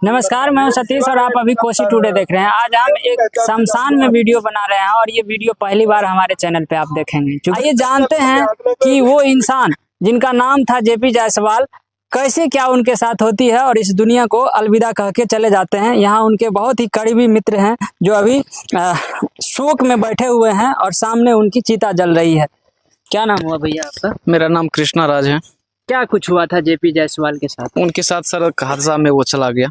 नमस्कार, मैं हूं सतीश और आप अभी कोसी टुडे देख रहे हैं। आज हम एक शमशान में वीडियो बना रहे हैं और ये वीडियो पहली बार हमारे चैनल पे आप देखेंगे। आइए जानते हैं कि वो इंसान जिनका नाम था जेपी जायसवाल, कैसे क्या उनके साथ होती है और इस दुनिया को अलविदा कह के चले जाते हैं। यहाँ उनके बहुत ही करीबी मित्र हैं जो अभी शोक में बैठे हुए हैं और सामने उनकी चिता जल रही है। क्या नाम हुआ भैया आपका? मेरा नाम कृष्णा राज है। क्या कुछ हुआ था जेपी जायसवाल के साथ? उनके साथ सड़क हादसा में वो चला गया।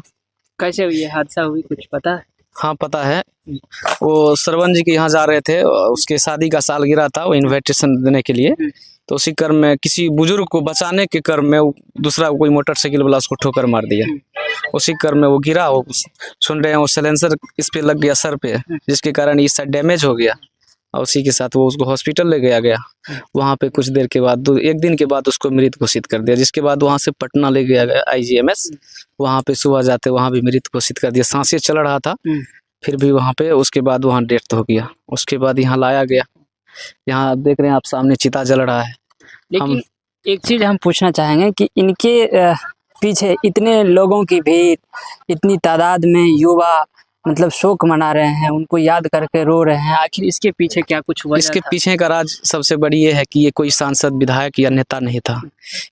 कैसे हुई है हादसा हुई, कुछ पता है? हाँ पता है, वो सरवन जी के यहाँ जा रहे थे, उसके शादी का सालगिरह था, वो इनविटेशन देने के लिए। तो उसी क्रम में किसी बुजुर्ग को बचाने के क्रम में दूसरा कोई मोटरसाइकिल वाला उसको ठोकर मार दिया। उसी क्रम में वो गिरा, वो सुन रहे हैं वो सिलेंसर इस पे लग गया सर पे, जिसके कारण ये साइड डैमेज हो गया और उसी के साथ वो उसको हॉस्पिटल ले गया। वहाँ पे कुछ देर के बाद एक दिन के बाद उसको मृत घोषित कर दिया, जिसके बाद वहाँ से पटना ले गया IGMS। वहाँ पे सुबह जाते वहाँ भी मृत घोषित कर दिया। सांसें चल रहा था फिर भी वहाँ पे, उसके बाद वहाँ डेथ हो गया। उसके बाद यहाँ लाया गया। यहाँ देख रहे हैं आप सामने चिता जल रहा है। लेकिन एक चीज हम पूछना चाहेंगे कि इनके पीछे इतने लोगों की भीड़, इतनी तादाद में युवा मतलब शोक मना रहे हैं, उनको याद करके रो रहे हैं, आखिर इसके पीछे क्या कुछ वजह इसके था? पीछे का राज सबसे बड़ी ये है कि ये कोई सांसद विधायक या नेता नहीं था।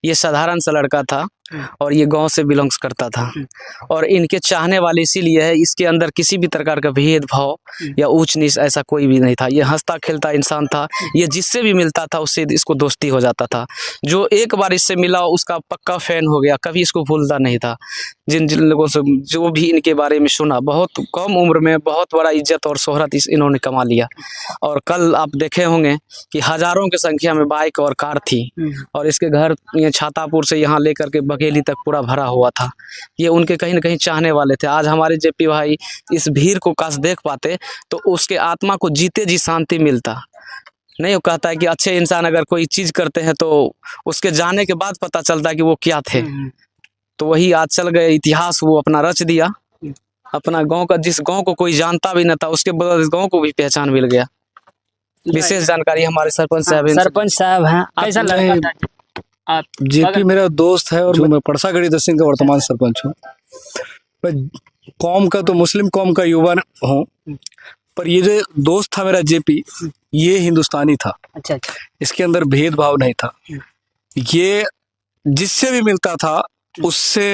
ये साधारण सा लड़का था और ये गांव से बिलोंग्स करता था और इनके चाहने वाले इसीलिए है। इसके अंदर किसी भी प्रकार का भेदभाव या ऊंच नीच ऐसा कोई भी नहीं था। ये हंसता खेलता इंसान था। ये जिससे भी मिलता था उससे इसको दोस्ती हो जाता था। जो एक बार इससे मिला उसका पक्का फैन हो गया, कभी इसको भूलता नहीं था। जिन जिन लोगों से जो भी इनके बारे में सुना, बहुत कम उम्र में बहुत बड़ा इज्जत और शोहरत इन्होंने कमा लिया। और कल आप देखे होंगे कि हजारों की संख्या में बाइक और कार थी और इसके घर ये छातापुर से यहाँ लेकर के बघेली तक पूरा भरा हुआ था। ये उनके कहीं न कहीं चाहने वाले थे। आज हमारे जेपी भाई इस भीड़ को काश देख पाते तो उसके आत्मा को जीते जी शांति मिलता। नहीं, वो कहता है कि अच्छे इंसान अगर कोई चीज करते हैं तो उसके जाने के बाद पता चलता है कि वो क्या थे। तो वही आज चल गए, इतिहास वो अपना रच दिया। अपना गांव का, जिस गांव को कोई जानता भी न था उसके बदले इस गांव को भी पहचान मिल गया। विशेष जानकारी हमारे सरपंच साहब हैं। कैसा लगा था? आप जेपी मेरा दोस्त है और मैं परसागढ़ी तहसील का वर्तमान सरपंच हूँ। मैं कौम का तो मुस्लिम कौम का युवा हूँ, पर ये जो दोस्त था मेरा जेपी, ये हिंदुस्तानी था। अच्छा। इसके अंदर भेदभाव नहीं था। ये जिससे भी मिलता था उससे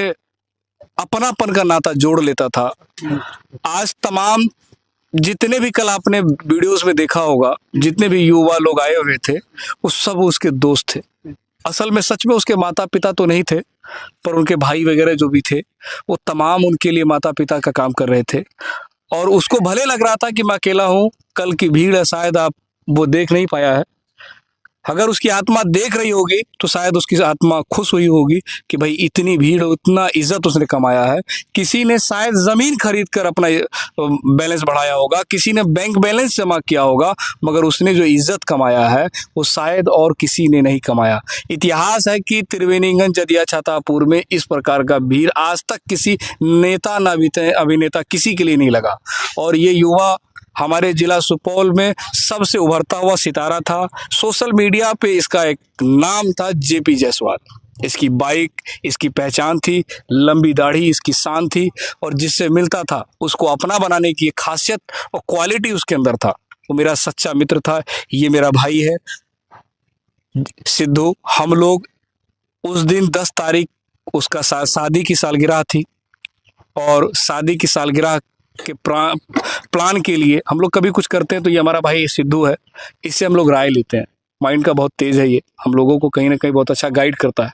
अपनापन का नाता जोड़ लेता था। आज तमाम जितने भी कल आपने वीडियोस में देखा होगा, जितने भी युवा लोग आए हुए थे वो सब उसके दोस्त थे। असल में सच में उसके माता पिता तो नहीं थे, पर उनके भाई वगैरह जो भी थे वो तमाम उनके लिए माता पिता का काम कर रहे थे। और उसको भले लग रहा था कि मैं अकेला हूँ, कल की भीड़ है, शायद आप वो देख नहीं पाया है। अगर उसकी आत्मा देख रही होगी तो शायद उसकी आत्मा खुश हुई होगी कि भाई इतनी भीड़, उतना इज्जत उसने कमाया है। किसी ने शायद जमीन खरीद कर अपना बैलेंस बढ़ाया होगा, किसी ने बैंक बैलेंस जमा किया होगा, मगर उसने जो इज्जत कमाया है वो शायद और किसी ने नहीं कमाया। इतिहास है कि त्रिवेणीगंज, जदिया, छातापुर में इस प्रकार का भीड़ आज तक किसी नेता न अभिनेता किसी के लिए नहीं लगा। और ये युवा हमारे जिला सुपौल में सबसे उभरता हुआ सितारा था। सोशल मीडिया पे इसका एक नाम था जेपी जायसवाल। इसकी बाइक इसकी पहचान थी, लंबी दाढ़ी इसकी शान थी और जिससे मिलता था उसको अपना बनाने की एक खासियत और क्वालिटी उसके अंदर था। वो मेरा सच्चा मित्र था। ये मेरा भाई है सिद्धू। हम लोग उस दिन 10 तारीख उसका शादी की सालगिरह थी और शादी की सालगिरह के प्लान के लिए हम लोग कभी कुछ करते हैं तो ये हमारा भाई सिद्धू है, इससे हम लोग राय लेते हैं। माइंड का बहुत तेज है ये, हम लोगों को कहीं ना कहीं बहुत अच्छा गाइड करता है।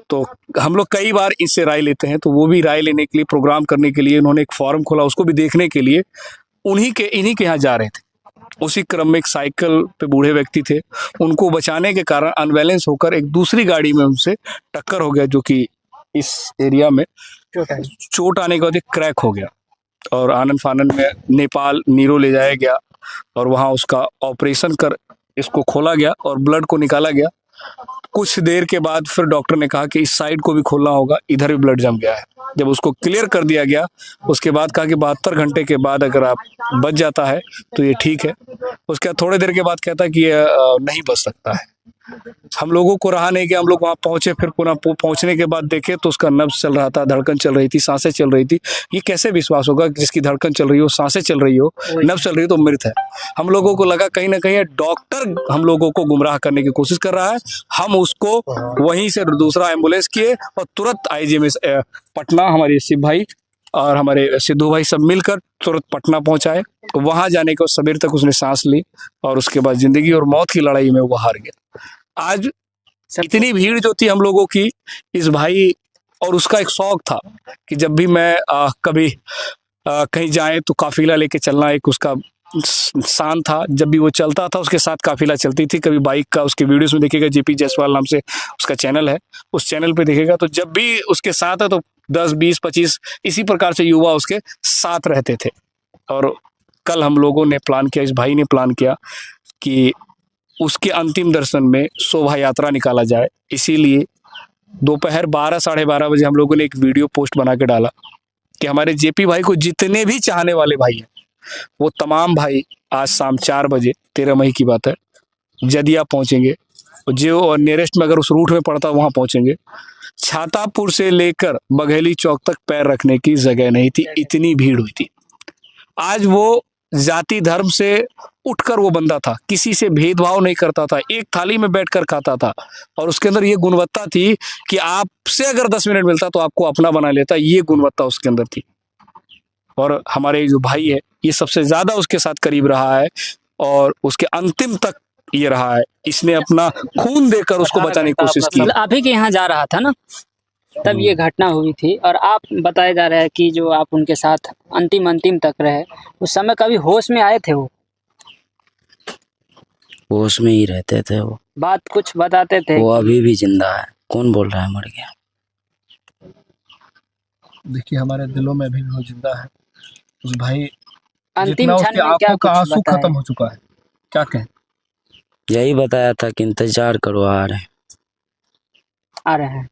तो हम लोग कई बार इससे राय लेते हैं। तो वो भी राय लेने के लिए, प्रोग्राम करने के लिए उन्होंने एक फॉरम खोला, उसको भी देखने के लिए इन्हीं के यहाँ जा रहे थे। उसी क्रम में एक साइकिल पे बूढ़े व्यक्ति थे, उनको बचाने के कारण अनबैलेंस होकर एक दूसरी गाड़ी में उनसे टक्कर हो गया, जो कि इस एरिया में चोट आने के बाद क्रैक हो गया और आनंद फानंद में नेपाल नीरो ले जाया गया और वहाँ उसका ऑपरेशन कर इसको खोला गया और ब्लड को निकाला गया। कुछ देर के बाद फिर डॉक्टर ने कहा कि इस साइड को भी खोलना होगा, इधर भी ब्लड जम गया है। जब उसको क्लियर कर दिया गया उसके बाद कहा कि 72 घंटे के बाद अगर आप बच जाता है तो ये ठीक है। उसके बाद थोड़ी देर के बाद कहता है कि ये नहीं बच सकता है। हम लोगों को रहा नहीं कि हम लोग वहाँ पहुंचे, फिर पुनः पहुंचने के बाद देखे तो उसका नब्ज चल रहा था, धड़कन चल रही थी, सांसें चल रही थी। ये कैसे विश्वास होगा कि जिसकी धड़कन चल रही हो, सांसें चल रही हो, नब्ज चल रही हो तो मृत है। हम लोगों को लगा कहीं ना कहीं डॉक्टर हम लोगों को गुमराह करने की कोशिश कर रहा है। हम उसको वहीं से दूसरा एम्बुलेंस किए और तुरंत IGMS पटना, हमारे शिव भाई और हमारे सिद्धू भाई सब मिलकर तुरंत पटना पहुंचाए। वहां जाने के सवेर तक उसने सांस ली और उसके बाद जिंदगी और मौत की लड़ाई में वो हार गया। आज इतनी भीड़ जो थी हम लोगों की, इस भाई और उसका एक शौक था कि जब भी मैं कभी कहीं जाए तो काफिला लेके चलना, एक उसका शान था। जब भी वो चलता था उसके साथ काफिला चलती थी। कभी बाइक का उसके वीडियोस में देखेगा, JP जायसवाल नाम से उसका चैनल है, उस चैनल पे देखेगा तो जब भी उसके साथ है तो 10, 20, 25 इसी प्रकार से युवा उसके साथ रहते थे। और कल हम लोगों ने प्लान किया, इस भाई ने प्लान किया कि उसके अंतिम दर्शन में शोभा यात्रा निकाला जाए। इसीलिए दोपहर 12, साढ़े 12 बजे हम लोगों ने एक वीडियो पोस्ट बना के डाला कि हमारे JP भाई को जितने भी चाहने वाले भाई हैं, वो तमाम भाई आज शाम 4 बजे 13 मई की बात है, जदिया पहुंचेंगे। जो नियरेस्ट में अगर उस रूट में पड़ता वहां पहुंचेंगे। छातापुर से लेकर बघेली चौक तक पैर रखने की जगह नहीं थी, इतनी भीड़ हुई थी। आज वो जाति धर्म से उठकर वो बंदा था, किसी से भेदभाव नहीं करता था, एक थाली में बैठकर खाता था। और उसके अंदर ये गुणवत्ता थी कि आपसे अगर 10 मिनट मिलता तो आपको अपना बना लेता, ये गुणवत्ता उसके अंदर थी। और हमारे जो भाई है ये सबसे ज्यादा उसके साथ करीब रहा है और उसके अंतिम तक ये रहा है। इसने अपना खून देकर उसको बचाने की कोशिश की। आप ही के यहाँ जा रहा था ना, तब ये घटना हुई थी। और आप बताए जा रहे हैं कि जो आप उनके साथ अंतिम तक रहे, उस समय कभी होश में आए थे? वो होश में ही रहते थे, वो बात कुछ बताते थे? वो अभी भी जिंदा है। कौन बोल रहा है मर गया? देखिए हमारे दिलों में अभी भी वो जिंदा है। उस भाई अंतिम क्षण में क्या का आंसू कुछ खत्म हो चुका है, क्या कहें। यही बताया था कि इंतजार करो, आ रहे हैं।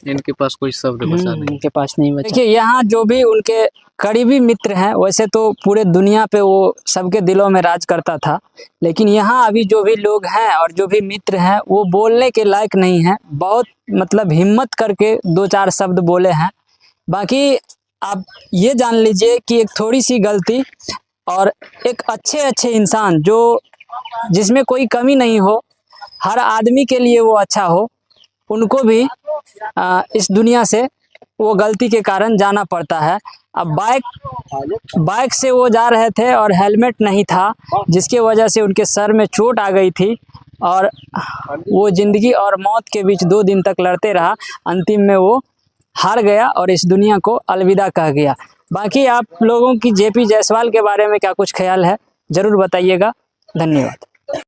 इनके पास कोई शब्द बचा नहीं। इनके पास नहीं बचा। देखिए यहाँ जो भी उनके करीबी मित्र हैं, वैसे तो पूरे दुनिया पे वो सबके दिलों में राज करता था, लेकिन यहाँ अभी जो भी लोग हैं और जो भी मित्र हैं वो बोलने के लायक नहीं है। बहुत मतलब हिम्मत करके 2-4 शब्द बोले हैं। बाकी आप ये जान लीजिए कि एक थोड़ी सी गलती और एक अच्छे इंसान जो जिसमें कोई कमी नहीं हो, हर आदमी के लिए वो अच्छा हो, उनको भी इस दुनिया से वो गलती के कारण जाना पड़ता है। अब बाइक से वो जा रहे थे और हेलमेट नहीं था, जिसके वजह से उनके सर में चोट आ गई थी और वो जिंदगी और मौत के बीच 2 दिन तक लड़ते रहा। अंतिम में वो हार गया और इस दुनिया को अलविदा कह गया। बाकी आप लोगों की JP जायसवाल के बारे में क्या कुछ ख्याल है, ज़रूर बताइएगा। धन्यवाद।